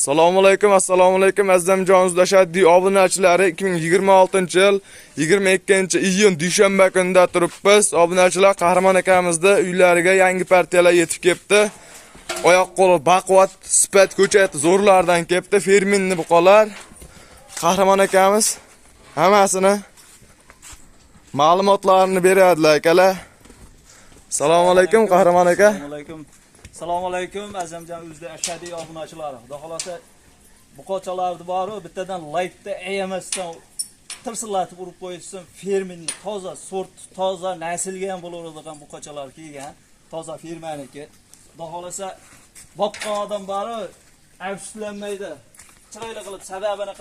Assalomu alaykum azizamjon uzlashadi obunachilari 2026-yil 22-iyun dushanba kunida turibmiz. Obunachilar Qahramon akamizni uylariga yangi partiyalar yetib kelibdi. Oyoq qo'li baquvvat, sifat ko'chat zo'rlardan kelibdi. Ferminni buqalar. Qahramon akamiz hammasini ma'lumotlarini beradilar akalar. Assalomu alaykum Qahramon aka. Assalomu alaykum azamjon uzlashadi obunachilari. Xudo xolasa buqachalarni boru bittadan laykda emasdan tirsillatib urib qo'ysin. Ferminni toza sort, toza naslga ham bo'ladigan buqachalar kelgan. Toza fermaniki. Xudo xolasa boqqan odam boru afsuslanmaydi. Chiroyli qilib sababini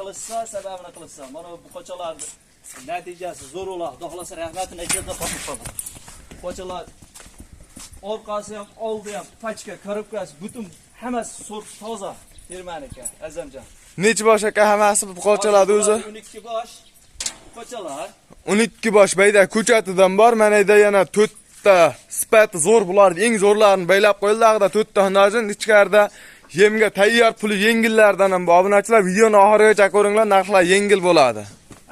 qilsa, mana buqachalarni natijasi zo'r bo'ladi. Xudo xolasa rahmatini aytib qo'yadi. Buqachalar orqasi ham, oldi ham, pachka, korobkasi, butun hammasi sort toza fermaniki azamjon. Necha bosh aka hammasi buqachalarni o'zi? 12 bosh buqachalar. 12 bosh bayda ko'chatidan bor. Mana yerda yana 4 ta sifat zo'r bular. Eng zo'rlarini baylab qo'yildi. 4 ta hunarjon ichkarida yemga tayyor puli yengillardan ham bor. Obunachilar videoni oxirigacha ko'ringlar, narxlar yengil bo'ladi.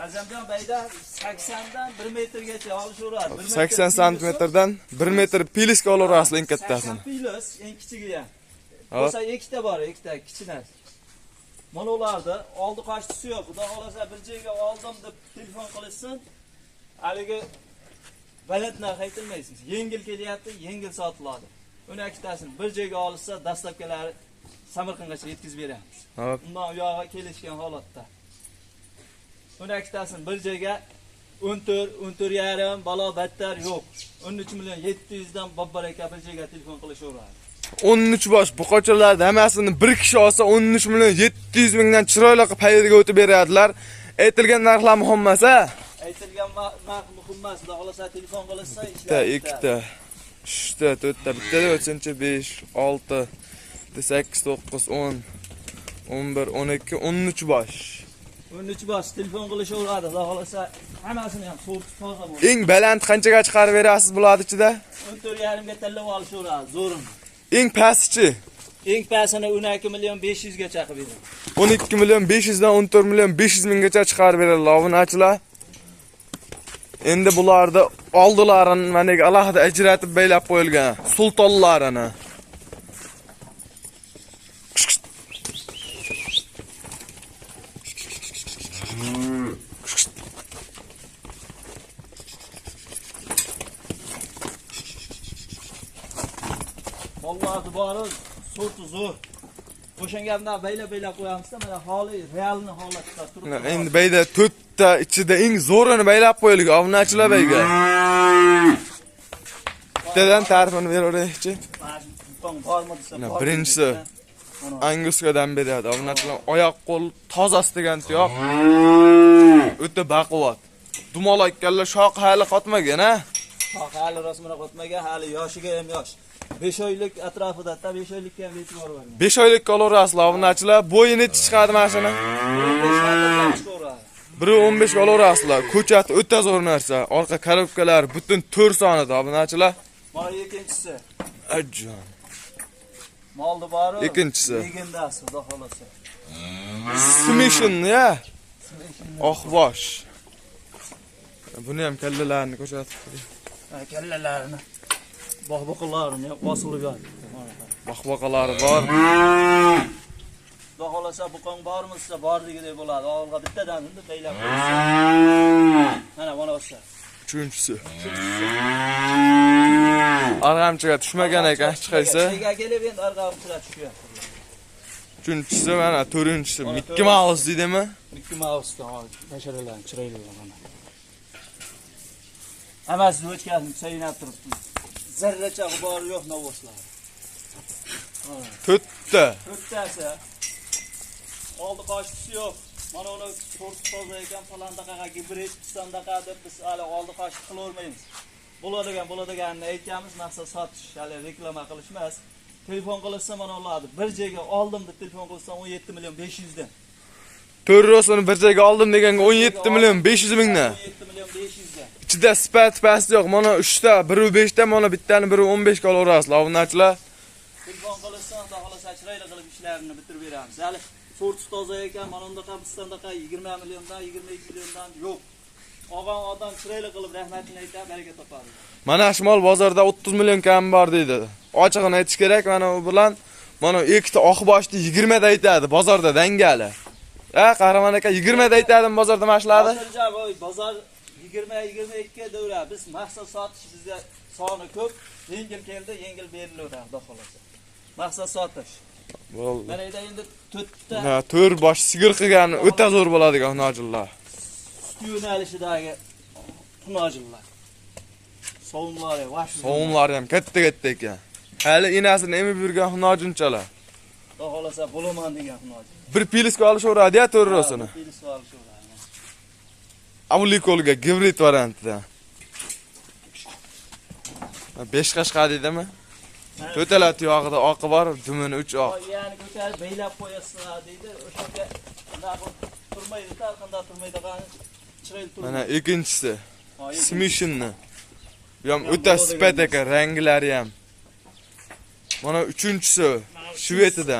Azamjon bayda 80 dan 1 metrgacha olishaveradi. 80 santimetrdan 1 metr piliska olaverasiz eng kattasini. 80 pilis eng kichigi ham. Bo'lsa ikkita bor, ikkita kichkina. Mana ularda oldi qashtisi yo'q. Xudo xolasa bir joyga oldim deb telefon qilishsin. Haligi baland narx aytilmaysiz. Yengil kelyapti, yengil sotiladi. Uni ikkitasini bir joyga olsa, dastlabkilari Samarqandgacha yetkazib beramiz. Undan u yoqqa kelishgan holatda. Uni ikkitasini bir joyga 14 balo battar yo'q. 13 million 700 dan babbaraka bir joyga telefon qilishaveradi. 13 bosh buqachalarni hammasini bir kishi olsa 13 million 700 mingdan chiroyli qilib paydaga o'tib beradilar. Aytilgan narxlar muhim emas, ha? Aytilgan narx muhim emas. Xudo xolasa telefon qilsa ishlaydi. 2 ta, 3 ta, 4 ta, bittada o'tsinchi 5, 6, 8, 9, 10, 11, 12, 13 bosh. 13 bosh telefon qilishaveradi. Xudo xolasa hammasini ham sort toza bo'ladi. Eng baland qanchaga chiqarib berasiz bularni ichida? 14,5 ga tanlab olishaveradi, zo'rim. Eng pastchi? Eng pastini 12 million 500 gacha qilib beradi. 12 million 500 dan 14 million 500 minggacha chiqarib beradi obunachilar. Endi bularni oldilarini mana alohida ajratib baylab qo'yilgan sultonlarini. Vallahi bari sorti zo'r. O'shangamdan baylab qo'yamiz-da, mana holi realni holatda turibdi. Endi bayda 4 ta ichida eng zo'rini baylab qo'yilgan obunachilar bayga. Bittadan tarifini beraveraychi. Birinchisi Anguskadan beradi. Obunachilar oyoq qo'l tozasi deganti yo'q. O'ta baquvvat. Dumalakkanlar shoq hali qotmagan, ha? Shoq hali rasmini qotmagan, hali yoshiga ham yosh. 5 oylik atrofida, 5 oylikka ham yetib borgan. 5 oylikka olaverasizlar obunachilar. Bo'yi necha chiqadi mashina? 1.15 ga olaverasizlar. Ko'chati o'ta zo'r narsa. Orqa korobkalar butun 4 sonida obunachilar. Mana ikkinchisi. Ajjon. Moldi bori. Ikkinchisi. Legendasi, xudo xolasa. Smission, ya. Oqbosh. Buni ham kallalarni ko'rsatib qo'ying. Kallalarni. Baqbaqalarini bosilib yotdi. Baqbaqalari bor. Xudo xolasa buqong bormizsa borligidek bo'ladi. Avvalga bittadan endi baylab. Mana o'sha. Uchinchisi. Arg'amchiga tushmagan ekan, chiqaysa. Nega kelib endi arg'amchiga tushyapti. Uchinchisi mana to'rtinchisi. Mickey Mouse deydimi? Mickey Mouse basharalarni chiroyli bo'lgan. Hammasi o'chkazib saynab turibdi. Zarracha g'ubor yo'q novoslar. 4 ta. 4 tasi. Oldi qoshtisi yo'q. Mana uni sort toza ekan, falandaqa gibrid, sandaqa deb biz hali oldi qoshti qilavermaymiz. Bo'ladiganini aytamiz, maqsad sotish, hali reklama qilish emas. Telefon qilsa mana ularni bir joyga oldim deb telefon qilsam 17 million 500 dan. To'rrosini bir joyga oldim deganga 17 million 500 mingdan. 17 million 500 dan. Ichida sifat pasti yo'q. Mana 3 ta, biri 5 ta, mana bittani biri 15 ga olaverasizlar obunachilar. Telefon qilsa, xudo xolasa chiroyli qilib ishlaydi. maktabini bitirib beramiz. Hali sorti toza ekan, mana bundaqa bizdandaqa 20 milliondan, 22 milliondan yo'q. Olgan odam chiroyli qilib rahmatini aytib, baraka topadi. Mana shimol bozorda 30 million kam bor deydi. Ochig'ini aytish kerak, mana u bilan mana ikkita oqboshni 20 da aytadi bozorda dangali. Qahramon aka 20 da aytadi bozorda mashlardi. Bozor 20-22 davra. Biz maqsad sotish bizga soni ko'p, yengil keldi, yengil berilaveradi, xudo xolasa. Maqsad sotish. Bo'ldi. Mana endi 4 ta. Ha, 4 bosh sigir qilgan o'ta zo'r bo'ladigan hunojillar. Yo'nalishidagi hunojillar. Sovunlar, vash. Sovunlar ham katta ekan. Hali enasini emib yurgan hunojinchalar. Xudo xolasa bo'laman degan hunojin. Bir piliska olishaveradi-ya to'rrosini. Piliska olishaveradi. Avulikolga gibrid variantida. 5 qashqa deydimi? To'talat yog'ida oqi bor, dumini 3 oq. Ya'ni ko'tarib beylab qo'yasizlar deydi. O'shanga turmaydi, qanday turmaydigan chiroyli turmaydi. Mana ikkinchisi. Smishinni. Bu ham o'ta sifat ekan, ranglari ham. Mana uchinchisi Shvetsiyada.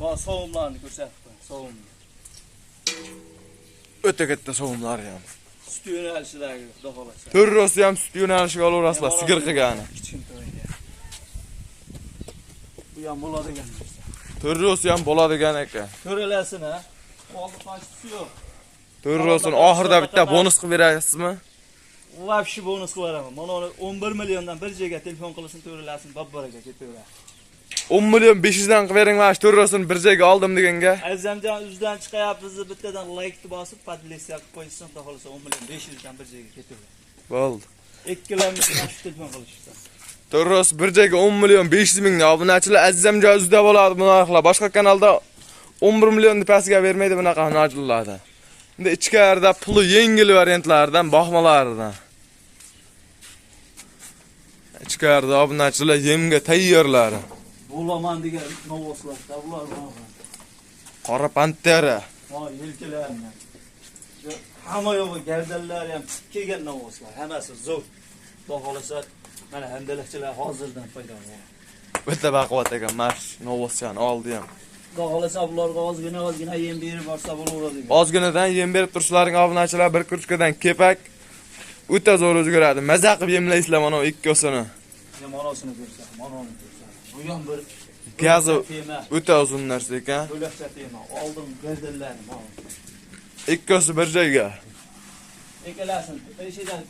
Va sovunlarni ko'rsatdim, sovun. O'ta katta sovunlar ham. Sut yo'nalishidagi, xudo xolasa. To'rrosi ham sut yo'nalishiga olaverasizlar, sigir qilgani. Bu ham bo'ladigan. To'rrosi ham bo'ladigan ekan. To'ralasini, oldi qochisi yo'q. To'rrosini oxirida bitta bonus qilib berasizmi? Vapshi bonus qilaraman. Mana 11 milliondan bir joyga telefon qilsin, to'ralasini babbaraka ketaveradi. 10 million 500 dan qilib bering, mana to'rrosini bir joyga oldim deganga. Azamjon uzdan chiqyapmiz, bittadan like bosib, podlesiya qilib qo'ysin, xudo xolasa 10 million 500 dan bir joyga ketaveradi. Bo'ldi. Ikkilamni shu telefon qilishsa. To'rros bir joyga 10 million 500 ming obunachilar Azamjon uzda bo'ladi bunaqa. Boshqa kanalda 11 million pastiga bermaydi bunaqa hunojillarda. Endi ichkarida puli yengil variantlardan, boqmalaridan. Ichkarida obunachilar yemga tayyorlari. Bo'laman degan novoslar, bular bor. Qora pantera. Ha, yelkalarni. Hamma yo'g'i gardanlari ham kelgan novoslar, hammasi zo'r. Xudo xolasa, mana handalakchilar hozirdan paydo bo'ldi. O'ta baquvvat ekan, mash novosani oldi ham. Xudo xolasa, bularga ozgina yem berib borsa bo'laveradi. Ozginadan yem berib turishlaring obunachilar bir kurchkadan kepak o'ta zo'r o'zgaradi. Maza qilib yemlaysizlar mana ikkosini. Monosini ko'rsa, mononi ko'rsa. Bu ham bir gazi o'ta uzun narsa ekan. Bo'lakcha tema. Oldim gardanlarni, mana. Ikkosi bir joyga. Ikkalasini eshidan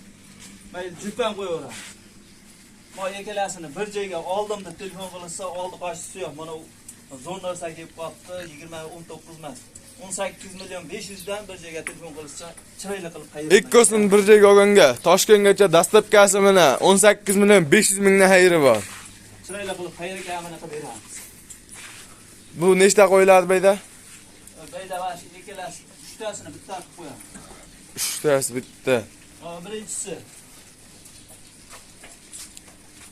mayli jupan qo'yaveramiz. Mana ikkalasini bir joyga oldim deb telefon qilsa, oldi qochisi yo'q. Mana zo'r narsa kelib qoldi, 19 emas. 18 million 500 dan bir joyga telefon qilsa, chiroyli qilib qayirib. Ikkosini bir joyga olganga Toshkentgacha dastlabkasi mana 18 million 500 mingdan xayri bor. Chiroyli qilib qayirga amana qilib beramiz. Bu nechta qo'yiladi bayda? Bayda mana shu ikkalasi, uchtasini bitta qilib qo'yamiz. Uchtasi bitta.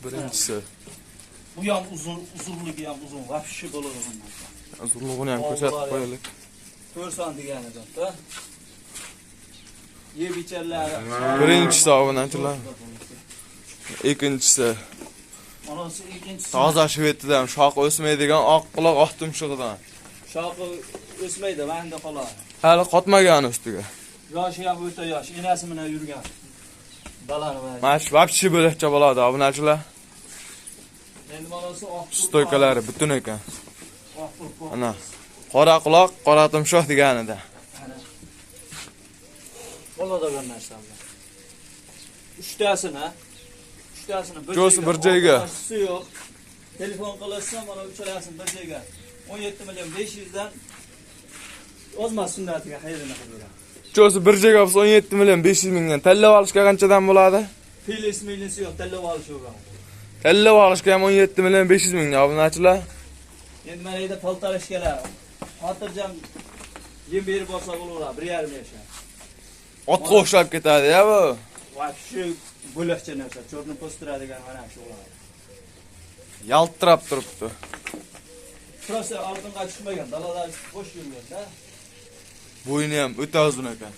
Birinchisi. Bu ham uzunligi ham uzun, vapshi bo'ladi bundan. Uzunligini ham ko'rsatib qo'yaylik. 4 son deganidan-da. Yeb icharlari. Birinchisi obunachilar. Ikkinchisi. Manasi ikkinchisi. Toza Shvetsiyadan shoq o'smaydigan oq quloq oq tumshug'idan. Shoqi o'smaydi, manda qoladi. Hali qotmagan ustiga. Yoshi ham o'ta yosh, enasi bilan yurgan. Balani bor. Mash vapshi bo'lakcha bo'ladi obunachilar. Endi manasi oq Stoykalari butun ekan. oq pul. Ana qora quloq, qora tumshuq deganida. Bo'ladigan narsalar. Uchtasini bir joyga. Yo'q. Telefon qilsa, mana uchalasini bir joyga. 17 million 500 dan o'zmas sunnatiga xayrini qiladi. Cho'si bir joyga bo'lsa 17 million 500 mingdan tanlab olishga qanchadan bo'ladi? Filis yo'q, tanlab olish yo'q. Tanlab olishga ham 17 million 500 mingdan obunachilar. Endi mana yerda paltarishkalar. Xotirjam yem berib borsa bo'laveradi, 1,5 yashar. Otga o'xshab ketadi-ya bu. Va shu bo'lakcha narsa, cho'rni postiradigan mana shu bo'ladi. Yaltirab turibdi. Prosta oldinga chiqmagan, dalada bo'sh yurganda. Bo'yni ham o'ta uzun ekan.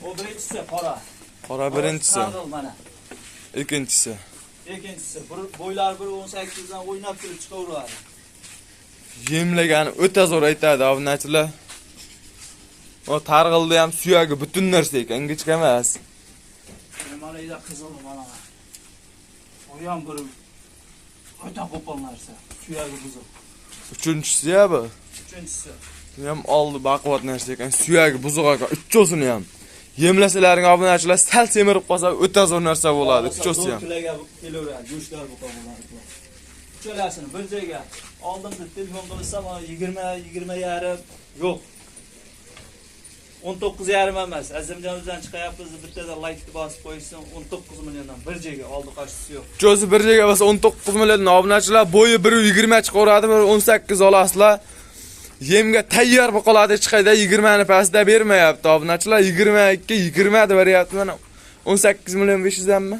O birinchisi qora. Qora birinchisi. Mana. Ikkinchisi. Ikkinchisi, bo'ylar 1.18 dan o'ynab turib chiqaveradi. Yemlagani o'ta zo'r aytadi obunachilar. O targ'ilda ham suyagi butun narsa ekan, ingichka emas. Mana ida qizil mana. O ham bir o'ta qo'pol narsa. Suyagi buzuq. Uchinchisi-ya bu. Uchinchisi. Bu ham oldi baquvvat narsa ekan, suyagi buzuq ekan, uchosini ham. Yemlasalaring obunachilar sal semirib qolsa o'ta zo'r narsa bo'ladi, uchosi ham. Kiloga kelaveradi, go'shtlar bo'ladi. Uchalasini bir joyga oldimda telefon qilsam 20 yarim yo'q. 19,5 emas. Azimjonimizdan chiqayapmiz, bittada like bosib qo'ysin, 19 milliondan bir joyga oldi qarshisi yo'q. Uchosi bir joyga bo'lsa 19 milliondan obunachilar bo'yi 1.20 chiqaveradi, 18 olasizlar. Yemga tayyor bo'lib qoladi, chiqayda 20 ni pastda bermayapti obunachilar, 22, 20 deb beryapti mana. 18 million 500 mi?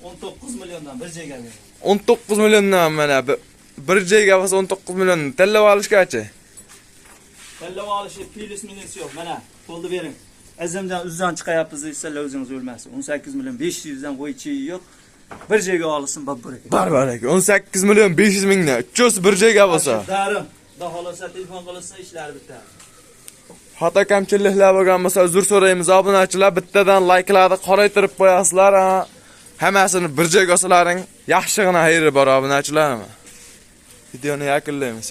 19 milliondan bir joyga beradi. 19 milliondan mana bir joyga bo'lsa 19 million tanlab olishgachi. Tanlab olishi pilis minus yo'q. Mana qo'lni bering. Azimjon uzdan chiqayapmiz deysizlar, o'zingiz o'lmasin. 18 million 500 dan qo'ychi yo'q. Bir joyga olsin, bar ekan. Bar ekan. 18 million 500 mingdan. Uchosi bir joyga bo'lsa. Darim. Xudo xolasa telefon qilsa ishlar bitadi. Xato kamchiliklar bo'lgan bo'lsa uzr so'raymiz obunachilar, bittadan likelarni qoraytirib qo'yasizlar. Hammasini bir joyga olsalaring yaxshigina xayri bor obunachilar. Videoni yakunlaymiz.